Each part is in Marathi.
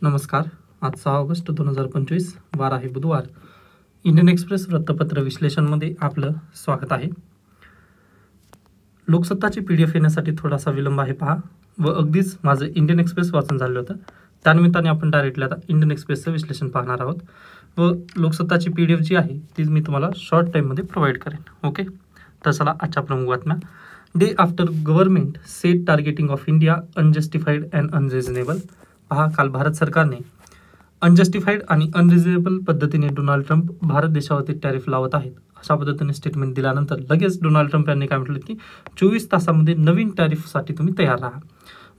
नमस्कार. आज 6 ऑगस्ट 2025 वार आहे बुधवार. इंडियन एक्सप्रेस वृत्तपत्र विश्लेषणमध्ये आपलं स्वागत आहे. लोकसत्ताची PDF येण्यासाठी थोडासा विलंब आहे पहा, व अगदीच माझं इंडियन एक्सप्रेस वाचन झालं होतं. त्यानिमित्ताने आपण डायरेक्टली आता इंडियन एक्सप्रेसचं विश्लेषण पाहणार आहोत व लोकसत्ताची PDF जी आहे ती मी तुम्हाला शॉर्ट टाईममध्ये प्रोव्हाइड करेन. ओके, तर चला आजच्या प्रमुख बातम्या. Day after government set targeting of India unjustified and unreasonable. पहा, काल भारत सरकारने अनजस्टिफाईड आणि अनरिझनेबल पद्धतीने डोनाल्ड ट्रम्प भारत देशावरती टॅरिफ लावत आहेत अशा पद्धतीने स्टेटमेंट दिल्यानंतर लगेच डोनाल्ड ट्रम्प यांनी काय म्हटलं की 24 तासामध्ये नवीन टॅरिफसाठी तुम्ही तयार राहा.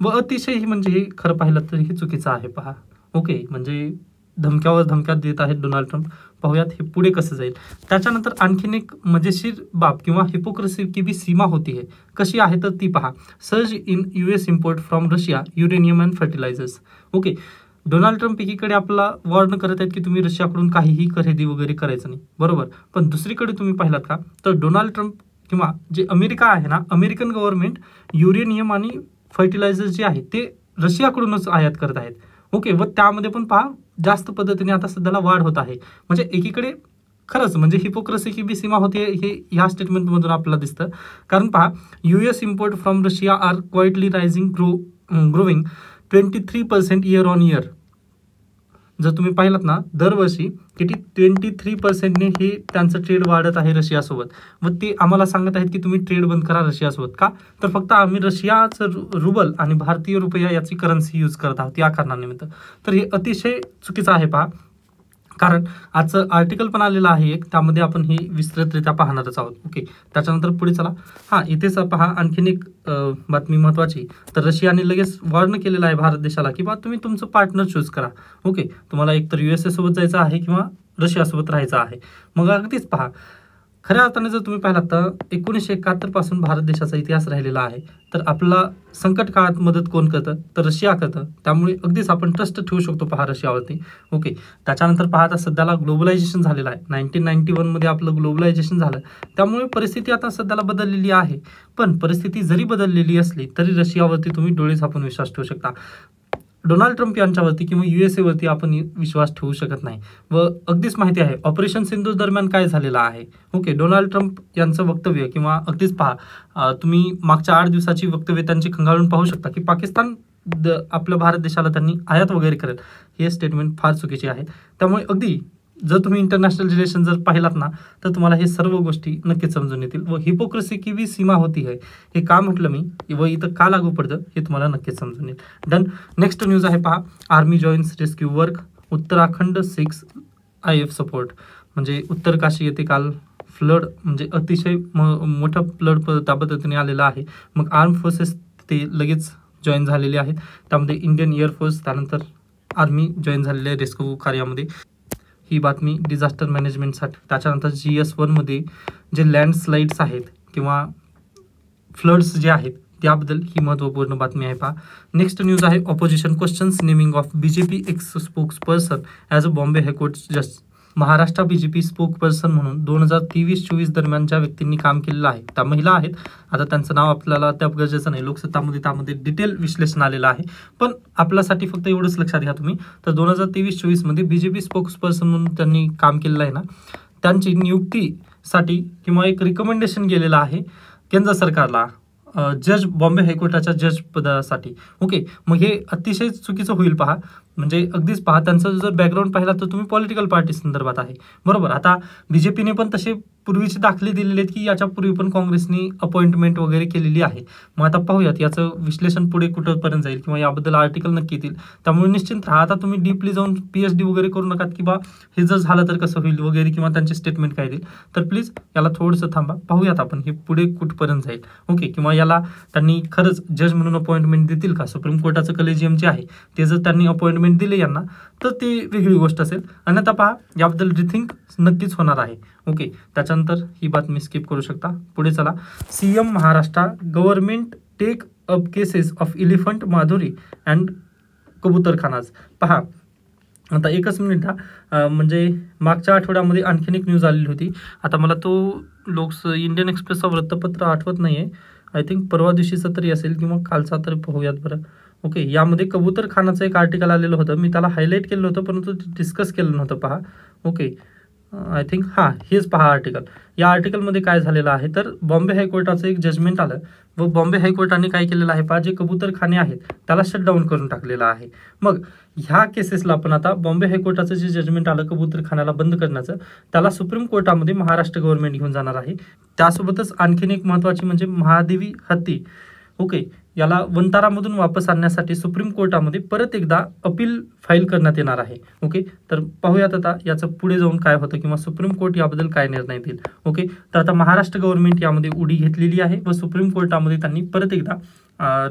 व अतिशय म्हणजे हे खरं पाहिलं तर हे चुकीचं आहे. पहा, ओके, म्हणजे धमक्यावर धमक्या देत आहेत डोनाल्ड ट्रम्प. पाहूयात हे पुढे कसं जाईल. त्याच्यानंतर आणखीन एक मजेशीर बाब किंवा हिपोक्रेसी की भी सीमा होती है, कशी आहे तर ती पहा. Surge in US import from Russia uranium and fertilisers. Okay, Donald Trump एकीकडे आपला वॉर्न करत आहेत की तुम्ही रशियाकडून काहीही खरेदी वगैरे करायचं नाही, बरोबर. पण दुसरीकडे तुम्ही पाहिलात का तर डोनाल्ड ट्रम्प किंवा जे अमेरिका आहे ना, अमेरिकन गव्हर्नमेंट युरेनियम आणि फर्टिलायझर्स जे आहे ते रशियाकडूनच आयात करत आहेत. ओके, व त्यामध्ये पण पहा जास्त पद्धतीने आता सध्याला वाढ होत आहे. म्हणजे एकीकडे खरंच म्हणजे हिपोक्रेसी की बी सीमा होते हे ह्या स्टेटमेंटमधून आपल्याला दिसतं. कारण पहा, US import from Russia are quietly rising growing 23% year on year. जर तुम्ही पाहिलात ना, दरवर्षी किती 23%ने हे त्यांचं ट्रेड वाढत आहे रशियासोबत. व ते आम्हाला सांगत आहेत की तुम्ही ट्रेड बंद करा रशियासोबत. का तर फक्त आम्ही रशियाचं रुबल आणि भारतीय रुपया याची करन्सी यूज करत आहोत या कारणानिमित्त. तर हे अतिशय चुकीचं आहे पहा. कारण आजचं आर्टिकल पण आलेलं आहे एक, त्यामध्ये आपण ही विस्तृतरित्या पाहणारच आहोत. ओके, त्याच्यानंतर पुढे चला. इथेच पहा आणखीन एक बातमी महत्त्वाची. तर रशियाने लगेच वॉर्न केलेलं आहे भारत देशाला की बा तुम्ही तुमचं पार्टनर चूज करा. ओके, तुम्हाला एकतर USA सोबत जायचं आहे किंवा रशियासोबत राहायचं आहे. मग अगदीच पहा, खऱ्या अर्थाने जर तुम्ही पाहिलात तर 1971 पासून भारत देशाचा इतिहास राहिलेला आहे. तर आपला संकट काळात मदत कोण करतं तर रशिया करतं. त्यामुळे अगदीच आपण ट्रस्ट ठेवू शकतो पहा रशियावरती. ओके, त्याच्यानंतर पहा आता सध्याला ग्लोबलायझेशन झालेलं आहे. 1991 मध्ये आपलं ग्लोबलायझेशन झालं. त्यामुळे परिस्थिती आता सध्याला बदललेली आहे. पण परिस्थिती जरी बदललेली असली तरी रशियावरती तुम्ही डोळे झाकून विश्वास ठेवू शकता. डोनाल्ड ट्रम्प यांच्यावरती किंवा USA वरती आपण विश्वास ठेवू शकत नाही. व अगदीच माहिती आहे ऑपरेशन सिंधूर दरम्यान काय झालेलं आहे. ओके, डोनाल्ड ट्रम्प यांचं वक्तव्य किंवा अगदीच पहा तुम्ही मागच्या 8 दिवसाची वक्तव्य त्यांची खंगाळून पाहू शकता की पाकिस्तान आपल्या भारत देशाला त्यांनी आयात वगैरे करेल. हे स्टेटमेंट फार चुकीचे आहे. त्यामुळे अगदी जर तुम्ही इंटरनॅशनल रिलेशन जर पाहिलात ना तर तुम्हाला हे सर्व गोष्टी नक्कीच समजून येतील. व हिपोक्रेसी की भी सीमा होती है हे का म्हटलं मी व इथं का लागू पडतं हे तुम्हाला नक्कीच समजून येईल. डन. नेक्स्ट न्यूज आहे पहा, army joins rescue work, Uttarakhand 6 IF support. म्हणजे उत्तरकाशी येथे काल फ्लड म्हणजे अतिशय मोठं फ्लड त्या पद्धतीने आलेलं आहे. मग आर्म फोर्सेस ते लगेच जॉईन झालेले आहेत. त्यामध्ये इंडियन एअरफोर्स त्यानंतर आर्मी जॉईन झालेले आहे रेस्क्यू कार्यामध्ये. ही बातमी डिझास्टर मॅनेजमेंटसाठी. त्याच्यानंतर GS1 मध्ये जे लँडस्लाइड्स आहेत किंवा फ्लड्स जे आहेत त्याबद्दल ही महत्त्वपूर्ण बातमी आहे पहा. नेक्स्ट न्यूज आहे opposition questions naming of BJP x spokesperson as a Bombay high court जज. महाराष्ट्र BJP स्पोक्सपर्सन म्हणून 2023-24 दरम्यान ज्या व्यक्तींनी काम केलेलं आहे त्या महिला आहेत. आता त्यांचं नाव आपल्याला त्या गरजेचं नाही, लोकसत्तामध्ये त्यामध्ये डिटेल विश्लेषण आलेलं आहे. पण आपल्यासाठी फक्त एवढंच लक्षात घ्या तुम्ही, तर 2023-24 मध्ये BJP स्पोक्सपर्सन म्हणून त्यांनी काम केलेलं आहे ना, त्यांची नियुक्तीसाठी किंवा एक रिकमेंडेशन गेलेलं आहे केंद्र सरकारला जज बॉम्बे हायकोर्टाच्या जज पदासाठी. ओके, मग हे अतिशय चुकीचं होईल पहा. म्हणजे अगदीच पहा त्यांचं जर बॅकग्राऊंड पाहिला तर तुम्ही पॉलिटिकल पार्टी संदर्भात आहे, बरोबर. आता BJPने पण तसे पूर्वीचे दाखले दिलेले आहेत की याच्यापूर्वी पण काँग्रेसनी अपॉइंटमेंट वगैरे केलेली आहे. मग आता पाहूयात याचं विश्लेषण पुढे कुठंपर्यंत जाईल किंवा याबद्दल आर्टिकल नक्की येतील. त्यामुळे निश्चित राहा, आता तुम्ही डीपली जाऊन PhD वगैरे करू नका की बा हे जर झालं तर कसं होईल वगैरे किंवा त्यांचे स्टेटमेंट काय येईल. तर प्लीज याला थोडंसं थांबा, पाहूयात आपण हे पुढे कुठपर्यंत जाईल. ओके, किंवा याला त्यांनी खरंच जज म्हणून अपॉइंटमेंट देतील का. सुप्रीम कोर्टाचं कलेजियम जे आहे ते जर त्यांनी अपॉइंटमेंट दिले यांना तर ती वेगळी गोष्ट असेल. आणि आता पहा याबद्दल रिथिंक नक्कीच होणार आहे. ओके, त्याच्यानंतर ही बातमी स्किप करू शकता. पुढे चला. CM Maharashtra government take up cases of elephant Madhuri and kabutarkhanas. पहा आता एकच मिनिट म्हणजे मागच्या आठवड्यामध्ये आणखीन एक न्यूज आलेली होती. आता मला तो इंडियन एक्सप्रेसचा वृत्तपत्र आठवत नाही आहे. आय थिंक परवा दिवशीचा तरी असेल किंवा कालचा तरी पाहूयात बरं. ओके, यामध्ये कबूतर खानाचं एक आर्टिकल आलेलं होतं, मी त्याला हायलाईट केलं होतं परंतु डिस्कस केलं नव्हतं. पहा, ओके, आय थिंक हेच पहा आर्टिकल. या आर्टिकलमध्ये काय झालेलं आहे तर बॉम्बे हायकोर्टाचं एक जजमेंट आलं व बॉम्बे हायकोर्टाने काय केलेलं आहे पहा, जे कबूतरखाने आहेत त्याला शटडाऊन करून टाकलेलं आहे. मग ह्या केसेसला आपण आता बॉम्बे हायकोर्टाचं जे जजमेंट आलं कबूतरखान्याला बंद करण्याचं, त्याला सुप्रीम कोर्टामध्ये महाराष्ट्र गव्हर्नमेंट घेऊन जाणार आहे. त्यासोबतच आणखीन एक महत्त्वाची म्हणजे महादेवी हत्ती, ओके, याला वंतारामधून वापस आणण्यासाठी सुप्रीम कोर्टामध्ये परत एकदा अपील फाईल करण्यात येणार आहे. ओके, तर पाहूयात आता याचं पुढे जाऊन काय होतं किंवा सुप्रीम कोर्ट याबद्दल काय निर्णय देईल. ओके, तर आता महाराष्ट्र गव्हर्नमेंट यामध्ये उडी घेतलेली आहे व सुप्रीम कोर्टामध्ये त्यांनी परत एकदा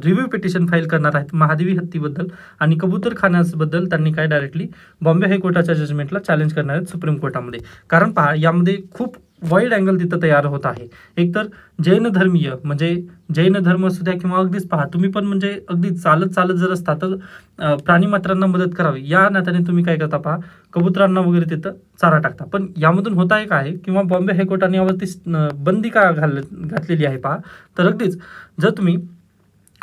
रिव्ह्यू पिटिशन फाईल करणार आहेत महादेवी हत्तीबद्दल आणि कबूतरखान्याबद्दल त्यांनी काय डायरेक्टली बॉम्बे हायकोर्टाच्या जजमेंटला चॅलेंज करणार आहेत सुप्रीम कोर्टामध्ये. कारण पहा, यामध्ये खूप वाईड अँगल तिथं तयार होत आहे. एकतर जैन धर्मीय म्हणजे जैन धर्म असू द्या किंवा अगदीच पहा तुम्ही पण म्हणजे अगदी चालत चालत जर असता तर प्राणीमात्रांना मदत करावी या नात्याने तुम्ही काय करता पहा, कबुतरांना वगैरे तिथं चारा टाकता. पण यामधून होत आहे काय किंवा बॉम्बे हायकोर्टाने यावरती बंदी का घातलेली आहे पहा, तर अगदीच जर तुम्ही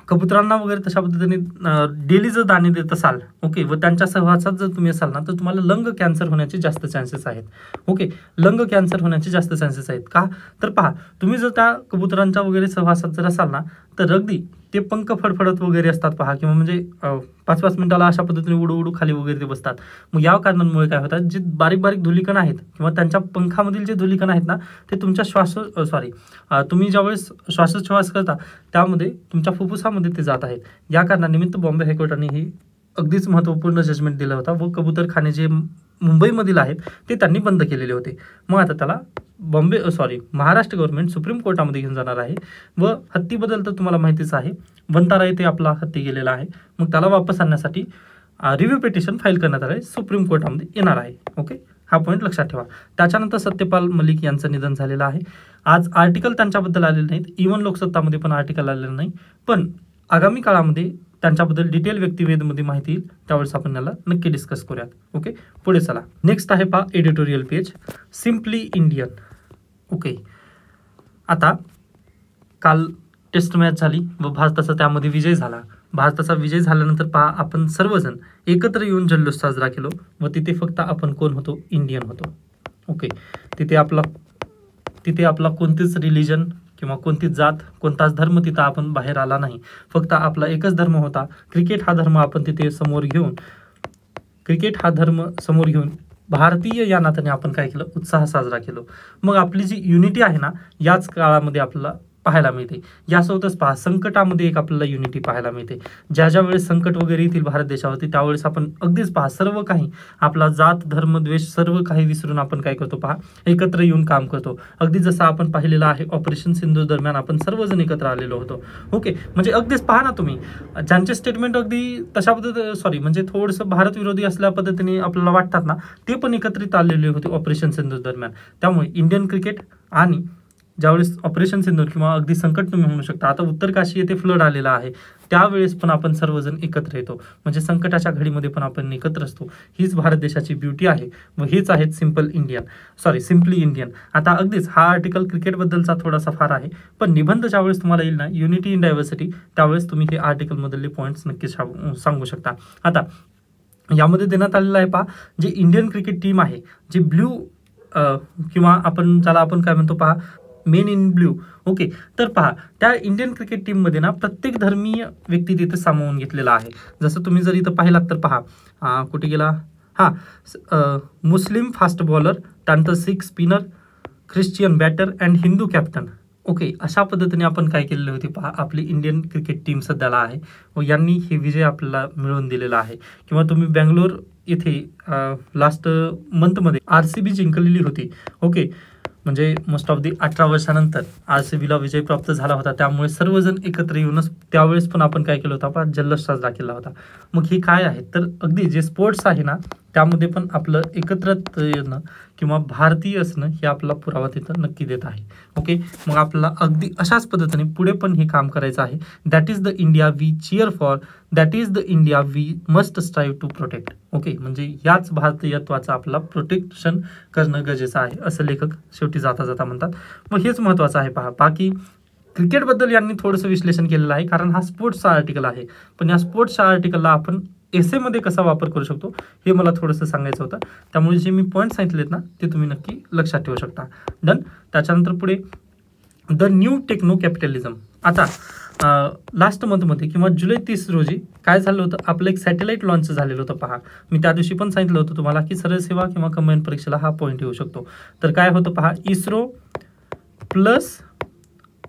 कबुतरांना वगैरे तशा पद्धतीने डेली जर दाणे देत असाल, ओके, व त्यांच्या सहवासात जर तुम्ही असाल ना तर तुम्हाला लंग कॅन्सर होण्याचे जास्त चान्सेस आहेत. ओके, लंग कॅन्सर होण्याचे जास्त चान्सेस आहेत. का तर पहा, तुम्ही जर त्या कबुतरांच्या वगैरे सहवासात जर असाल ना तर अगदी ते पंख फडफडत वगैरे असतात पहा, किंवा म्हणजे 5-5 मिनिटाला अशा पद्धतीने उडू उडू खाली वगैरे ते बसतात. मग या कारणांमुळे काय होतात, जे बारीक बारीक धुलीकण आहेत किंवा त्यांच्या पंखामधील जे धुलीकण आहेत ना ते तुमच्या तुम्ही ज्यावेळेस श्वासोच्छवास करता त्यामध्ये तुमच्या फुफ्फुसामध्ये ते जात आहेत. या कारणानिमित्त बॉम्बे हायकोर्टाने ही अगदीच महत्त्वपूर्ण जजमेंट दिला होता व कबूतरखाने जे मुंबईमधील आहेत ते त्यांनी बंद केलेले होते. मग आता त्याला महाराष्ट्र गव्हर्नमेंट सुप्रीम कोर्टामध्ये घेऊन जाणार आहे. व हत्तीबद्दल तर तुम्हाला माहितीच आहे, वंतारा येथे आपला हत्ती गेलेला आहे. मग त्याला वापस आणण्यासाठी रिव्ह्यू पिटिशन फाईल करण्यात आलं आहे, सुप्रीम कोर्टामध्ये येणार आहे. ओके, हा पॉईंट लक्षात ठेवा. त्याच्यानंतर सत्यपाल मलिक यांचं निधन झालेलं आहे. आज आर्टिकल त्यांच्याबद्दल आलेले नाहीत, इव्हन लोकसत्तामध्ये पण आर्टिकल आलेलं नाही, पण आगामी काळामध्ये त्यांच्याबद्दल डिटेल व्यक्तिवेदमध्ये माहिती येईल, त्यावेळेस आपण याला नक्की डिस्कस करूयात. ओके, पुढे चला. नेक्स्ट आहे पहा editorial page, simply Indian. Okay, आता काल टेस्ट मॅच झाली व भारताचा त्यामध्ये विजय झाला. भारताचा विजय झाल्यानंतर पहा आपण सर्वजण एकत्र येऊन जल्लोष साजरा केलो व तिथे फक्त आपण कोण होतो, इंडियन होतो. ओके, तिथे आपला कोणतीच रिलिजन किंवा कोणतीच जात कोणताच धर्म तिथं आपण बाहेर आला नाही, फक्त आपला एकच धर्म होता. क्रिकेट हा धर्म आपण तिथे समोर घेऊन भारतीय या नात्याने आपण काय केलं, उत्साह साजरा केलो. मग आपली जी युनिटी आहे ना याच काळामध्ये आपल्याला पाहायला मिळते. यासोबतच पहा संकटामध्ये एक आपल्याला युनिटी पाहायला मिळते. ज्या वेळेस संकट वगैरे येतील भारत देशावरती त्यावेळेस आपण अगदीच पहा सर्व काही आपला जात धर्म द्वेष सर्व काही विसरून आपण काय करतो पहा, एकत्र येऊन काम करतो. अगदी जसं आपण पाहिलेलं आहे ऑपरेशन सिंधू दरम्यान आपण सर्वजण एकत्र आलेलो होतो. ओके, म्हणजे अगदीच पहा ना तुम्ही ज्यांचे स्टेटमेंट अगदी तशा पद्धती म्हणजे थोडंसं भारत विरोधी असल्या पद्धतीने आपल्याला वाटतात ना ते पण एकत्रित आलेले होते ऑपरेशन सिंधू दरम्यान. त्यामुळे इंडियन क्रिकेट आणि ज्यावेळेस ऑपरेशन सिंधूर किंवा अगदी संकट तुम्ही म्हणू शकता, आता उत्तरकाशी येथे फ्लड आलेला आहे त्यावेळेस पण आपण सर्वजण एकत्र येतो, म्हणजे संकटाच्या घडीमध्ये पण आपण एकत्र असतो. हीच भारत देशाची ब्युटी आहे व हेच आहेत सिम्पली इंडियन. आता अगदीच हा आर्टिकल क्रिकेटबद्दलचा थोडासा फार आहे, पण निबंध ज्यावेळेस तुम्हाला येईल ना युनिटी इन डायव्हर्सिटी त्यावेळेस तुम्ही हे आर्टिकलमधले पॉईंट्स नक्की सांगू शकता. आता यामध्ये देण्यात आलेलं आहे पहा, जे इंडियन क्रिकेट टीम आहे जी ब्ल्यू किंवा ज्याला आपण काय म्हणतो पहा मेन इन ब्ल्यू. ओके, तर पहा त्या इंडियन क्रिकेट टीममध्ये ना प्रत्येक धर्मीय व्यक्ती तिथे सामावून घेतलेला आहे. जसं तुम्ही जर इथं पाहिलात तर पहा कुठे गेला, मुस्लिम फास्ट बॉलर, त्यानंतर Sikh spinner, Christian batter and Hindu captain. Okay, अशा पद्धतीने आपण काय केलेले होते पहा, आपली इंडियन क्रिकेट टीम सध्याला आहे व यांनी हे विजय आपल्याला मिळवून दिलेला आहे. किंवा तुम्ही बँगलोर येथे लास्ट मंथमध्ये RCB जिंकलेली होती. ओके, म्हणजे मोस्ट ऑफ 18 वर्षानंतर RCBला विजय प्राप्त झाला होता. त्यामुळे सर्वजण एकत्र येऊनच त्यावेळेस पण आपण काय केलं होतं, आपण जल्लोष साजरा केला होता. मग हे काय आहे तर अगदी जे स्पोर्ट्स आहे ना त्यामध्ये पण आपलं एकत्र येणं किंवा भारतीय असणं हे आपला पुरावा तिथं नक्की देत आहे. ओके, मग आपल्याला अगदी अशाच पद्धतीने पुढे पण हे काम करायचं आहे. That is the India we cheer for, that is the India we must strive to protect. Okay, म्हणजे याच भारतीयत्वाचं आपल्याला प्रोटेक्शन करणं गरजेचं आहे असं लेखक शेवटी जाता जाता म्हणतात. मग हेच महत्त्वाचं आहे पहा. बाकी क्रिकेटबद्दल यांनी थोडंसं विश्लेषण केलेलं आहे, कारण हा स्पोर्ट्सचा आर्टिकल आहे. पण या स्पोर्ट्सच्या आर्टिकलला आपण एसेमध्ये कसा वापर करू शकतो हे मला थोडंसं सांगायचं होतं. त्यामुळे जे मी पॉईंट सांगितलेत ना ते तुम्ही नक्की लक्षात ठेवू शकता. डन. त्याच्यानंतर पुढे द न्यू टेक्नो कॅपिटलिझम. आता लास्ट मंथमध्ये किंवा जुलै 30 रोजी काय झालं होतं, आपलं एक सॅटेलाईट लॉन्च झालेलं होतं. पहा, मी त्या दिवशी पण सांगितलं होतं तुम्हाला की सरळ सेवा किंवा कंबाईन परीक्षेला हा पॉईंट येऊ शकतो. तर काय होतं पहा, इस्रो प्लस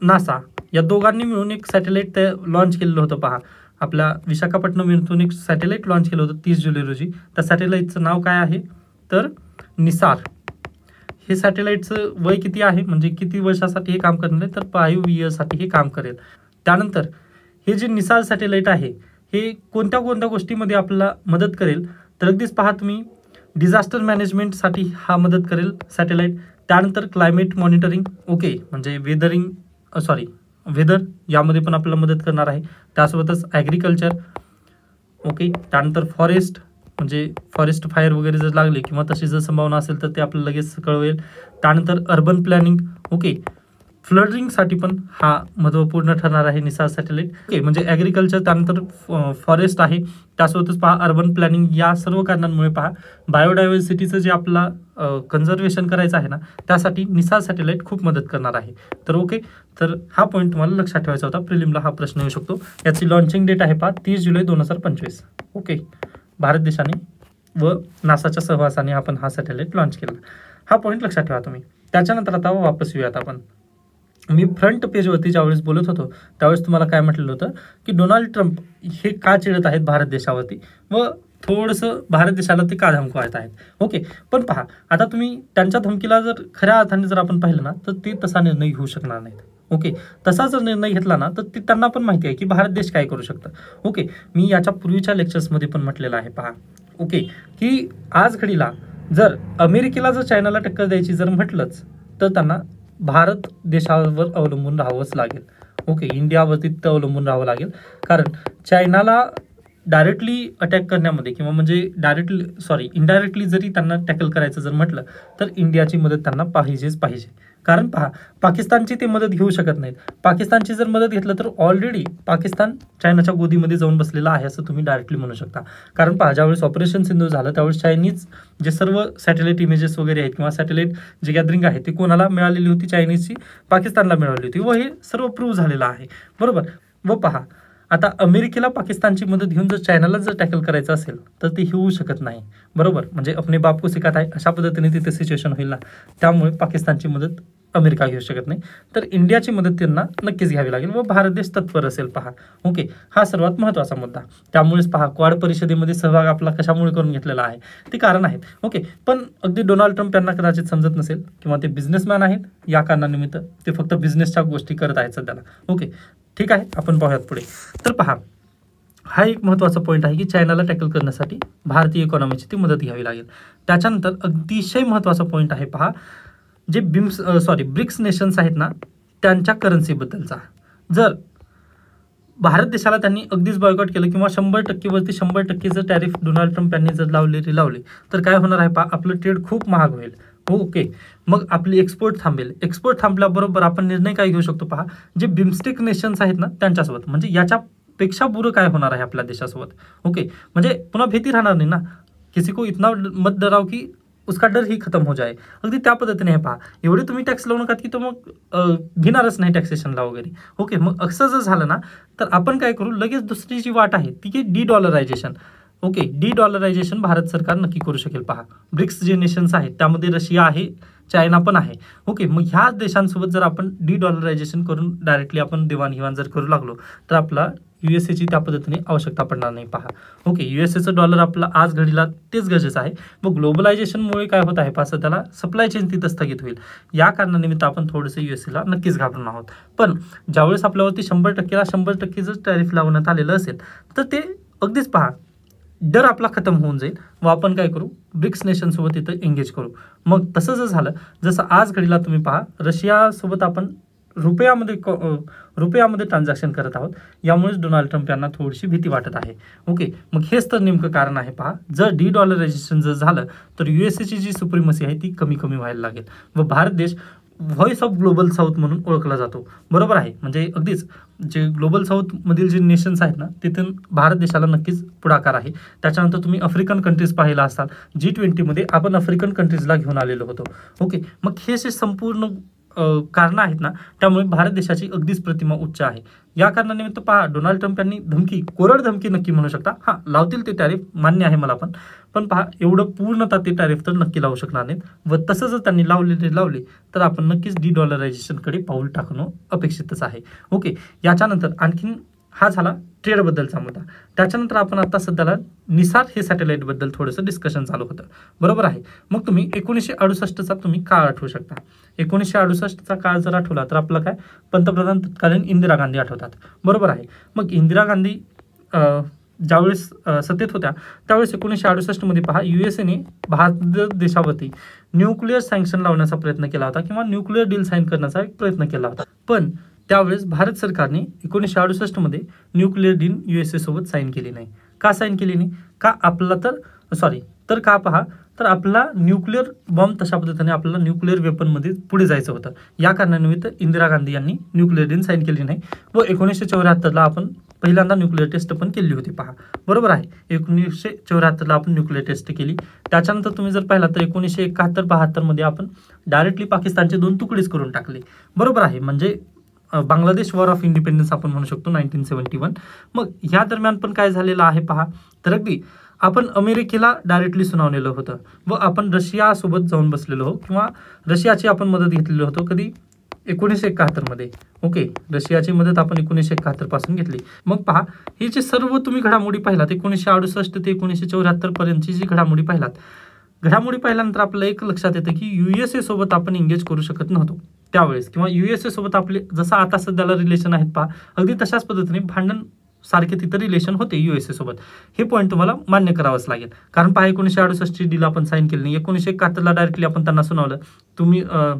नासा या दोघांनी मिळून एक सॅटेलाईट लॉन्च केलेलं होतं. पहा, आपल्या विशाखापट्टणम येथून एक सॅटेलाईट लॉन्च केलं होतं 30 जुलै रोजी. त्या सॅटेलाईटचं नाव काय आहे तर निसार. हे सॅटेलाईटचं वय किती आहे, म्हणजे किती वर्षासाठी हे काम करणार आहे तर 5 इयर्ससाठी हे काम करेल. त्यानंतर हे जे निसार सॅटेलाईट आहे हे कोणत्या कोणत्या गोष्टीमध्ये आपल्याला मदत करेल तर अगदीच पहा तुम्ही, डिझास्टर मॅनेजमेंटसाठी हा मदत करेल सॅटेलाईट. त्यानंतर क्लायमेट मॉनिटरिंग, ओके, म्हणजे वेदर यामध्ये पण आपल्याला मदत करणार आहे. त्यासोबतच ॲग्रिकल्चर, ओके. त्यानंतर फॉरेस्ट, म्हणजे फॉरेस्ट फायर वगैरे जर लागले किंवा तशी जर संभावना असेल तर ते आपल्याला लगेच कळवेल. त्यानंतर अर्बन प्लॅनिंग, ओके. फ्लडिंगसाठी पण हा महत्त्वपूर्ण ठरणार आहे निसार सॅटेलाईट, ओके. म्हणजे ॲग्रिकल्चर, त्यानंतर फॉरेस्ट आहे, त्यासोबतच पहा अर्बन प्लॅनिंग. या सर्व कारणांमुळे पहा बायोडायव्हर्सिटीचं जे आपला कन्झर्वेशन करायचं आहे ना त्यासाठी निसार सॅटेलाईट खूप मदत करणार आहे. तर ओके, तर हा पॉईंट तुम्हाला लक्षात ठेवायचा होता. प्रिलिमला हा प्रश्न येऊ शकतो. याची लॉन्चिंग डेट आहे पहा 30 जुलै 2025, ओके. भारत देशाने व नासाच्या सहवासाने आपण हा सॅटेलाईट लॉन्च केला. हा पॉईंट लक्षात ठेवा तुम्ही. त्याच्यानंतर आता वापस येऊयात आपण. मी फ्रंट पेजवरती ज्यावेळेस बोलत होतो त्यावेळेस तुम्हाला काय म्हटलेलं होतं की डोनाल्ड ट्रम्प हे का चिडत आहेत भारत देशावरती व थोडंसं भारत देशाला ते का धमकवत आहेत, ओके. पण पहा, आता तुम्ही त्यांच्या धमकीला जर खऱ्या अर्थाने जर आपण पाहिलं ना तर ते तसा निर्णय घेऊ शकणार नाहीत, ओके. तसा जर निर्णय घेतला ना तर ते त्यांना पण माहिती आहे की भारत देश काय करू शकतं, ओके. मी याच्या पूर्वीच्या लेक्चर्समध्ये पण म्हटलेलं आहे पहा, ओके, की आज घडीला जर अमेरिकेला जर चायनाला टक्कर द्यायची जर म्हटलंच तर त्यांना भारत देशावर अवलंबून राहावंच लागेल, ओके. इंडियावरती तर अवलंबून राहावं लागेल, कारण चायनाला डायरेक्टली अटॅक करण्यामध्ये किंवा म्हणजे इनडायरेक्टली जरी त्यांना टॅकल करायचं जर म्हटलं तर इंडियाची मदत त्यांना पाहिजेच पाहिजे. कारण पहा, पाकिस्तानची ते मदत घेऊ शकत नाहीत. पाकिस्तानची जर मदत घेतलं तर ऑलरेडी पाकिस्तान चायनाच्या गोदीमध्ये जाऊन बसलेला आहे असं तुम्ही डायरेक्टली म्हणू शकता. कारण पहा, ज्यावेळेस ऑपरेशन सिंधू झालं त्यावेळेस चायनीज जे सर्व सॅटेलाईट इमेजेस वगैरे आहेत किंवा सॅटेलाईट जे गॅदरिंग आहे ती कोणाला मिळालेली होती, चायनीजची पाकिस्तानला मिळाली होती व हे सर्व प्रूव्ह झालेलं आहे, बरोबर. व पहा, आता अमेरिकेला पाकिस्तानची मदत घेऊन जर चायनाला जर टॅकल करायचं असेल तर ते होऊ शकत नाही, बरोबर. म्हणजे अपने बाप को सिखाता है अशा पद्धतीने तिथे सिच्युएशन होईल ना. त्यामुळे पाकिस्तानची मदत अमेरिका घेऊ शकत नाही, तर इंडियाची मदत त्यांना नक्कीच घ्यावी लागेल व भारत देश तत्पर असेल पहा, ओके. हा सर्वात महत्त्वाचा मुद्दा. त्यामुळेच पहा, क्वाड परिषदेमध्ये सहभाग आपला कशामुळे करून घेतलेला आहे ते कारण आहेत, ओके. पण अगदी डोनाल्ड ट्रम्प यांना कदाचित समजत नसेल किंवा ते बिझनेसमॅन आहेत, या कारणानिमित्त ते फक्त बिझनेसच्या गोष्टी करत आहेत सध्याला, ओके. ठीक आहे, आपण पाहूयात पुढे. तर पहा, हा एक महत्त्वाचा पॉईंट आहे की चायनाला टॅकल करण्यासाठी भारतीय इकॉनॉमीची ती मदत घ्यावी लागेल. त्याच्यानंतर अतिशय महत्त्वाचा पॉईंट आहे पहा, जे ब्रिक्स नेशन्स आहेत ना त्यांच्या करन्सीबद्दलचा. जर भारत देशाला त्यांनी अगदीच बॉयकॉट केलं किंवा 100% वरती 100% जर टॅरिफ डोनाल्ड ट्रम्प यांनी जर लावले तर काय होणार आहे पहा, आपलं ट्रेड खूप महाग होईल, ओके. मग आपली एक्सपोर्ट थांबेल. एक्सपोर्ट थांबल्याबरोबर आपण निर्णय काय घेऊ शकतो पहा, जे बिमस्टेक नेशन्स आहेत ना त्यांच्यासोबत, म्हणजे याच्यापेक्षा बुरं काय होणार आहे आपल्या देशासोबत, ओके. म्हणजे पुन्हा भीती राहणार नाही ना, किसी को इतना मत डराव की उसका डर ही खतम हो जाए. अगदी त्या पद्धतीने हे पहा, एवढे तुम्ही टॅक्स लावू नका की तो मग भिणारच नाही टॅक्सेशनला वगैरे, ओके. मग असं जर झालं ना तर आपण काय करू, लगेच दुसरी जी वाट आहे ती की डी-डॉलरायझेशन, ओके. डी-डॉलरायझेशन भारत सरकार नक्की करू शकेल पहा. ब्रिक्स जे नेशन्स आहेत त्यामध्ये रशिया आहे, चायना पण आहे, ओके. मग ह्या देशांसोबत जर आपण डी-डॉलरायझेशन करून डायरेक्टली आपण देवाणघेवाण जर करू लागलो तर आपला USA त्या पद्धतीने आवश्यकता पडणार नाही पहा, ओके. USAचं डॉलर आपला आज घडीला तेच गरजेचं आहे. मग ग्लोबलायझेशनमुळे काय होत आहे पहा, सध्याला सप्लाय चेन तिथं स्थगित होईल. या कारणानिमित्त आपण थोडंसं USAला नक्कीच घाबरून आहोत. पण ज्यावेळेस आपल्यावरती 100%ला 100% जर टॅरिफ लावण्यात आलेलं असेल तर ते अगदीच पहा डर आपला खतम होऊन जाईल व आपण काय करू, ब्रिक्स नेशनसोबत इथं एंगेज करू. मग तसं जर झालं, जसं आज घडीला तुम्ही पहा रशियासोबत आपण रुपयामध्ये ट्रान्झॅक्शन करत आहोत, यामुळेच डोनाल्ड ट्रम्प यांना थोडीशी भीती वाटत आहे, ओके. मग हेच तर नेमकं कारण आहे पहा, जर डी-डॉलरायझेशन जर झालं तर USAची जी सुप्रीमसी आहे ती कमी व्हायला लागेल व भारत देश व्हॉइस ऑफ ग्लोबल साऊथ म्हणून ओळखला जातो. बरोबर आहे. म्हणजे अगदीच जे ग्लोबल साऊथमधील जे नेशन्स आहेत ना, तिथून भारत देशाला नक्कीच पुढाकार आहे. त्याच्यानंतर तुम्ही आफ्रिकन कंट्रीज पाहिला असाल, G20मध्ये आपण आफ्रिकन कंट्रीजला घेऊन आलेलो होतो. ओके, मग हे जे संपूर्ण कारणं आहेत ना, त्यामुळे भारत देशाची अगदीच प्रतिमा उच्च आहे. या कारणानिमित्त पहा, डोनाल्ड ट्रम्प यांनी धमकी, कोरड धमकी नक्की म्हणू शकता, हां लावतील ते टॅरिफ, मान्य आहे मला पण पहा एवढं पूर्णतः ते टॅरिफ तर नक्की लावू शकणार नाहीत. व तसं जर त्यांनी लावले तर आपण नक्कीच डॉलरायझेशनकडे पाऊल टाकणं अपेक्षितच आहे. ओके, याच्यानंतर आणखीन हा झाला ट्रेडबद्दलचा मुद्दा. त्याच्यानंतर आपण आता सध्याला निसार हे सॅटेलाईटबद्दल थोडंसं डिस्कशन चालू होतं. बरोबर आहे. मग तुम्ही 1968चा तुम्ही काळ आठवू शकता. 1968चा काळ जर आठवला तर आपलं काय, पंतप्रधान तत्कालीन इंदिरा गांधी आठवतात. बरोबर आहे. मग इंदिरा गांधी ज्यावेळेस सत्तेत होत्या त्यावेळेस 1968मध्ये पहा, USA ने भारत देशावरती न्यूक्लिअर सँक्शन लावण्याचा प्रयत्न केला होता किंवा न्यूक्लिअर डील साईन करण्याचा एक प्रयत्न केला होता. पण त्यावेळेस भारत सरकारने 1968मध्ये न्यूक्लिअर डील USA सोबत साईन केली नाही. का साईन केली नाही? का आपला तर का पहा, तर आपला न्यूक्लिअर बॉम्ब तशा पद्धतीने आपल्याला न्यूक्लिअर वेपनमध्ये पुढे जायचं होतं. या कारणानिमित्त इंदिरा गांधी यांनी न्यूक्लिअर डील साईन केली नाही. व 1974ला आपण पहिल्यांदा न्यूक्लिअर टेस्ट पण केली होती. पहा, बरोबर आहे. 1974ला आपण न्यूक्लिअर टेस्ट केली. त्याच्यानंतर तुम्ही जर पाहिला तर 1971-72मध्ये आपण डायरेक्टली पाकिस्तानचे 2 तुकडेच करून टाकले. बरोबर आहे. म्हणजे बांगलादेश वॉर ऑफ इंडिपेंडन्स आपण म्हणू शकतो 1971. मग ह्या दरम्यान पण काय झालेलं आहे पहा, तर अगदी आपण अमेरिकेला डायरेक्टली सुनावलेलं होतं व आपण रशियासोबत जाऊन बसलेलो किंवा रशियाची आपण मदत घेतलेली होतो. कधी 1971मध्ये. ओके, रशियाची मदत आपण 1971 पासून घेतली. मग पहा, हे जे सर्व तुम्ही घडामोडी पाहिलात 1968 ते 1974 पर्यंतची जी घडामोडी पाहिल्यानंतर आपल्याला एक लक्षात येतं की USA सोबत आपण एंगेज करू शकत नव्हतो त्यावेळेस, किंवा USA सोबत आपले जसं आता सध्याला रिलेशन आहेत पहा, अगदी तशाच पद्धतीने भांडण सारखे तिथं रिलेशन होते USA सोबत. हे पॉईंट तुम्हाला मान्य करावंच लागेल. कारण पहा, 1968ची डील आपण साईन केली नाही. 1971ला डायरेक्टली आपण त्यांना सुनावलं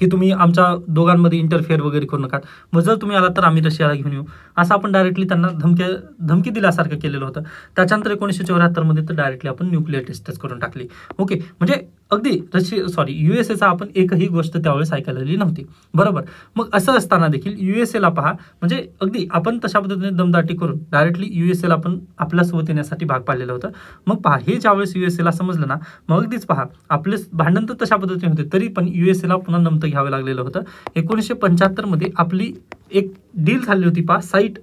तुम्ही आमच्या दोघांमध्ये इंटरफेअर वगैरे करू नका, मग जर तुम्ही आला तर आम्ही रशियाला घेऊन येऊ, असं आपण डायरेक्टली त्यांना धमकी दिल्यासारखं केलेलं होतं. त्याच्यानंतर 1974मध्ये तर डायरेक्टली आपण न्यूक्लिअर टेस्टच करून टाकली. ओके, म्हणजे अगदी USAचा आपण एकही गोष्ट त्यावेळेस ऐकलेली नव्हती. बरोबर. मग असं असताना देखील USAला पहा, म्हणजे अगदी आपण तशा पद्धतीने दमदाटी करून डायरेक्टली USAला आपण आपल्यासोबत येण्यासाठी भाग पाडलेलं होतं. मग पहा, हे ज्यावेळेस USAला समजलं ना, मग अगदीच पहा, आपले भांडण तर तशा पद्धतीने होते, तरी पण USAला पुन्हा नमतं घ्यावं लागलेलं होतं. 1975मध्ये आपली एक डील झाली होती पहा, साईट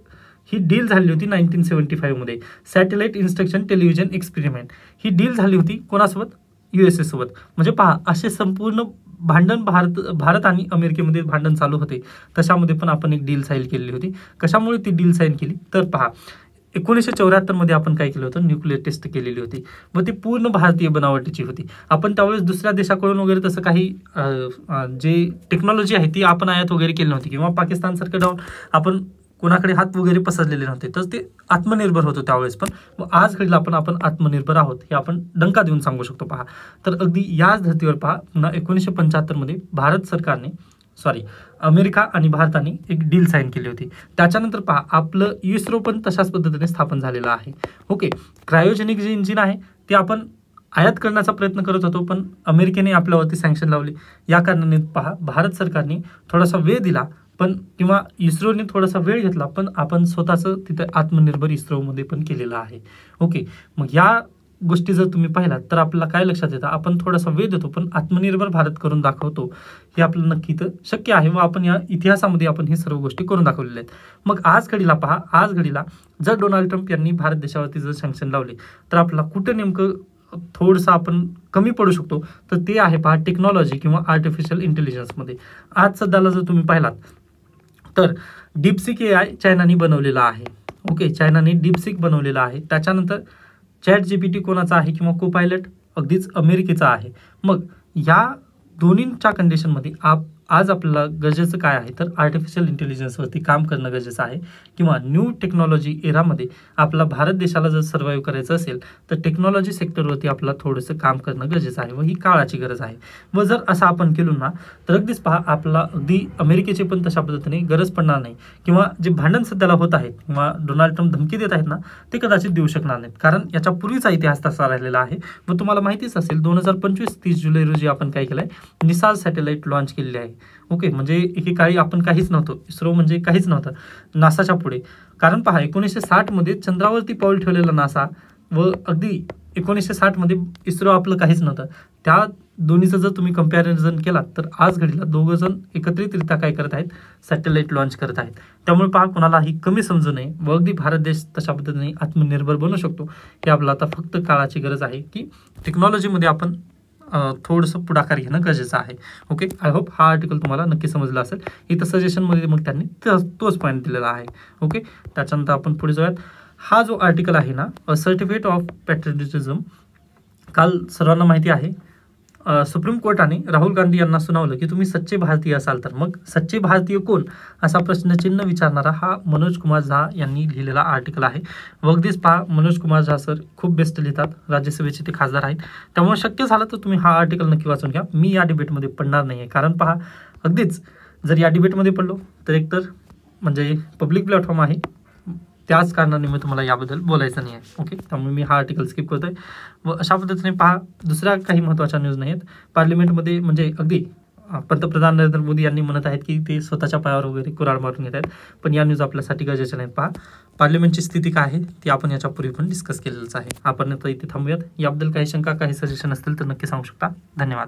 ही डील झाली होती 1975मध्ये, सॅटेलाइट इन्स्ट्रक्शन टेलिव्हिजन एक्सपेरिमेंट. ही डील झाली होती कोणासोबत? USA सोबत. म्हणजे पहा, असे संपूर्ण भांडण भारत आणि अमेरिकेमध्ये भांडण चालू होते, तशामध्ये पण आपण एक डील साईन केलेली होती. कशामुळे ती डील साईन केली? तर पहा, 1974मध्ये आपण काय केलं होतं, न्यूक्लिअर टेस्ट केलेली होती व ती पूर्ण भारतीय बनावटीची होती. आपण त्यावेळेस दुसऱ्या देशाकडून वगैरे तसं काही जे टेक्नॉलॉजी आहे ती आपण आयात वगैरे केली नव्हती किंवा पाकिस्तानसारखं जाऊन आपण कोणाकडे हात वगैरे पसरलेले नव्हते, तर ते आत्मनिर्भर होतो त्यावेळेस पण. व आज घडीला आपण आत्मनिर्भर आहोत हे आपण डंका देऊन सांगू शकतो. पहा, तर अगदी याच धर्तीवर पहा, पुन्हा 1975मध्ये अमेरिका आणि भारताने एक डील साईन केली होती. त्याच्यानंतर पहा, आपलं इस्रो पण तशाच पद्धतीने स्थापन झालेलं आहे. ओके, क्रायोजेनिक जे इंजिन आहे ते आपण आयात करण्याचा प्रयत्न करत होतो, पण अमेरिकेने आपल्यावरती सँक्शन लावले. या कारणाने पहा, भारत सरकारने थोडासा वेळ दिला पण किंवा इस्रोने थोडासा वेळ घेतला, पण आपण स्वतःचं तिथे आत्मनिर्भर इस्रोमध्ये पण केलेलं आहे. ओके, मग या गोष्टी जर तुम्ही पाहिलात तर आपल्याला काय लक्षात येतं, आपण थोडासा वेळ देतो पण आत्मनिर्भर भारत करून दाखवतो, हे आपल्याला नक्की तर शक्य आहे व आपण या इतिहासामध्ये आपण हे सर्व गोष्टी करून दाखवलेल्या आहेत. मग आज घडीला जर डोनाल्ड ट्रम्प यांनी भारत देशावरती जर सँक्शन लावले तर आपल्याला कुठं नेमकं थोडंसं आपण कमी पडू शकतो, तर ते आहे पहा टेक्नॉलॉजी किंवा आर्टिफिशियल इंटेलिजन्समध्ये. आज सध्याला जर तुम्ही पाहिलात तर डीपसिक AI चायनाने बनवलेला आहे. ओके, चायनाने डीपसिक बनवलेला आहे. त्याच्यानंतर ChatGPT कोणाचा आहे किंवा कोपायलट अगदीच अमेरिकेचा आहे. मग या दोन्हींच्या कंडिशनमध्ये आज आपल्याला गरजेचं काय आहे तर आर्टिफिशियल इंटेलिजन्सवरती काम करणं गरजेचं आहे, किंवा न्यू टेक्नॉलॉजी एरामध्ये आपला भारत देशाला जर सर्व्हाइव्ह करायचं असेल तर टेक्नॉलॉजी सेक्टरवरती आपल्याला थोडंसं काम करणं गरजेचं आहे व ही काळाची गरज आहे. व जर असं आपण केलं ना तर अगदीच पहा, आपला अगदी अमेरिकेची पण तशा पद्धतीने गरज पडणार नाही, किंवा जे भांडण सध्याला होत आहेत किंवा डोनाल्ड ट्रम्प धमकी देत आहेत ना ते कदाचित देऊ शकणार नाहीत, कारण याच्या पूर्वीचा इतिहास तसा राहिलेला आहे. व तुम्हाला माहितीच असेल 2025 30 जुलै रोजी आपण काय केलंय, निसार सॅटेलाइट लॉन्च केलेली आहे. ओके, म्हणजे एकेकाळी आपण काहीच नव्हतो, इस्रो म्हणजे काहीच नव्हतं नासाच्या पुढे. कारण पहा 1960 मध्ये चंद्रावरती पाऊल ठेवलेला नासा व अगदी 1960 मध्ये इस्रो आपलं काहीच नव्हतं. त्या दोन्हीचं जर तुम्ही कंपॅरिझन केला तर आज घडीला दोघं जण एकत्रितरित्या काय करत आहेत, सॅटेलाइट लॉन्च करत आहेत. त्यामुळे पहा कोणालाही कमी समजू नये व अगदी भारत देश तशा पद्धतीने आत्मनिर्भर बनू शकतो. हे आपल्याला आता फक्त काळाची गरज आहे की टेक्नॉलॉजीमध्ये आपण थोडंसं पुढाकार घेणं गरजेचं आहे. ओके, आय होप हा आर्टिकल तुम्हाला नक्की समजला असेल. इथं सजेशनमध्ये मग त्यांनी तोच पॉईंट दिलेला आहे. ओके, त्याच्यानंतर आपण पुढे जाऊयात. हा जो आर्टिकल आहे ना, सर्टिफिकेट ऑफ पॅट्रियोटिझम, काल सर्वांना माहिती आहे सुप्रीम कोर्टाने राहुल गांधी यांना सुनावलं की तुम्ही सच्चे भारतीय असाल तर मग सच्चे भारतीय कोण, असा प्रश्नचिन्ह विचारणारा हा मनोज कुमार झा यांनी लिहिलेला आर्टिकल आहे. व अगदीच पहा, मनोज कुमार झा सर खूप बेस्ट लिहितात, राज्यसभेचे ते खासदार आहेत. त्यामुळे शक्य झालं तर तुम्ही हा आर्टिकल नक्की वाचून घ्या. मी या डिबेटमध्ये पडणार नाही आहे, कारण पहा अगदीच जर या डिबेटमध्ये पडलो तर एकतर म्हणजे पब्लिक प्लॅटफॉर्म आहे, त्याच कारणाने मी तुम्हाला याबद्दल बोलायचं नाही आहे. ओके, त्यामुळे मी हा आर्टिकल स्किप करतोय. व अशा पद्धतीने पहा, दुसऱ्या काही महत्त्वाच्या न्यूज नाहीत. पार्लिमेंटमध्ये म्हणजे अगदी पंतप्रधान नरेंद्र मोदी यांनी म्हणत आहेत की ते स्वतःच्या पायावर वगैरे कुऱ्हाड मारून घेत आहेत, पण या न्यूज आपल्यासाठी गरजेच्या नाहीत. पहा पार्लिमेंटची स्थिती काय आहे ती आपण याच्यापूर्वी पण डिस्कस केलेलंच आहे. आपण आता इथे थांबूयात. याबद्दल काही शंका काही सजेशन असतील तर नक्की सांगू शकता. धन्यवाद.